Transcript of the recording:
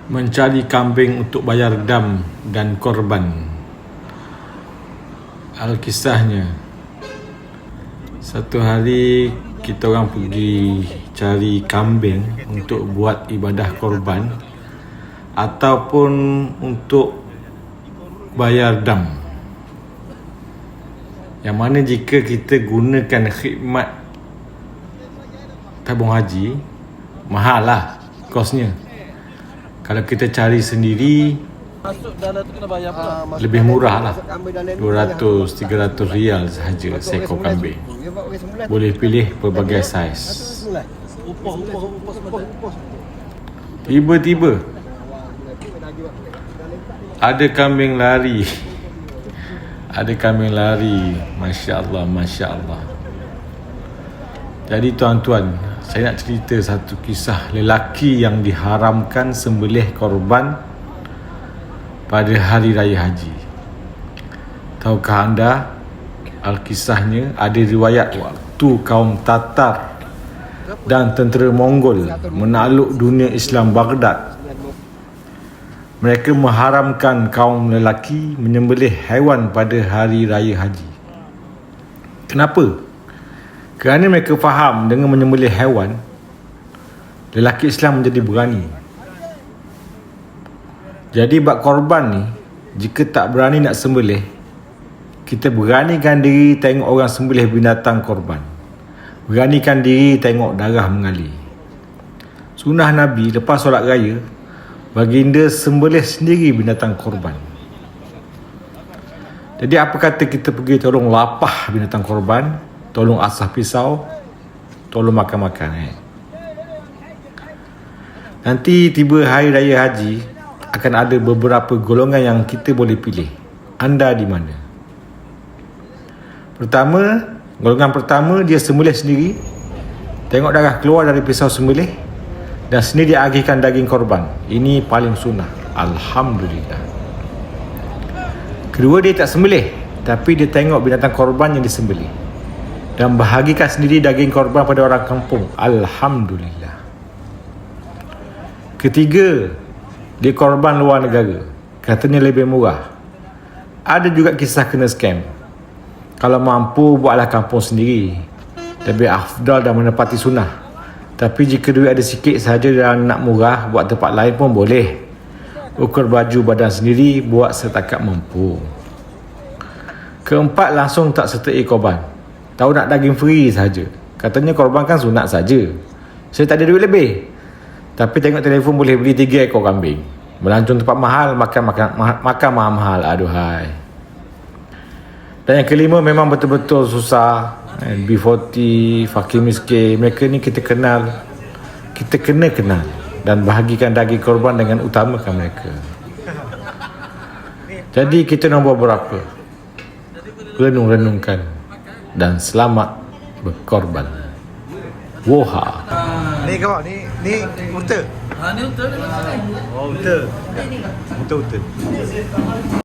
Mencari kambing untuk bayar dam dan korban. Alkisahnya, satu hari kita orang pergi cari kambing untuk buat ibadah korban ataupun untuk bayar dam. Yang mana jika kita gunakan khidmat tabung haji, mahal lah kosnya. Kalau kita cari sendiri, lebih murah lah, 200-300 rial sahaja seekor kambing. Boleh pilih pelbagai saiz. Tiba-tiba ada kambing lari. Masya Allah, Masya Allah. Jadi tuan-tuan, saya nak cerita satu kisah lelaki yang diharamkan sembelih korban pada hari raya haji. Tahukah anda, Alkisahnya ada riwayat waktu kaum Tatar dan tentera Mongol menakluk dunia Islam Baghdad, mereka mengharamkan kaum lelaki menyembelih haiwan pada hari raya haji. Kenapa? Kerana mereka faham dengan menyembelih haiwan, lelaki Islam menjadi berani. Jadi bab korban ni, jika tak berani nak sembelih, kita beranikan diri tengok orang sembelih binatang korban. Beranikan diri tengok darah mengalir. Sunnah Nabi lepas solat raya, baginda sembelih sendiri binatang korban. Jadi apa kata kita pergi tolong lapah binatang korban, tolong asah pisau, tolong makan-makan. Nanti tiba hari raya haji, akan ada beberapa golongan yang kita boleh pilih. Anda di mana? Golongan pertama, dia sembelih sendiri, tengok darah keluar dari pisau sembelih, dan sendiri dia agihkan daging korban. Ini paling sunnah. Alhamdulillah. Kedua, dia tak sembelih, tapi dia tengok binatang korban yang disembelih dan bahagikan sendiri daging korban pada orang kampung. Alhamdulillah. Ketiga, dia korban luar negara, katanya lebih murah. Ada juga kisah kena scam. Kalau mampu, buatlah kampung sendiri, lebih afdal dan menepati sunnah. Tapi jika duit ada sikit sahaja dan nak murah, buat tempat lain pun boleh. Ukur baju badan sendiri, buat setakat mampu. Keempat, langsung tak sertai korban. Tahu nak daging free sahaja, katanya korban kan sunat saja. Saya tak ada duit lebih, tapi tengok telefon boleh beli 3 ekor kambing. Melancong tempat mahal, makan mahal-mahal. Aduhai. Dan yang kelima, memang betul-betul susah. B40, fakir miskin, mereka ni kita kenal. Kita kena kenal dan bahagikan daging korban dengan utamakan mereka. Jadi kita nombor berapa? Renung-renungkan dan selamat berkorban. Woha. Ni kawan, ni unta. Ni unta. Oh, unta. Unta.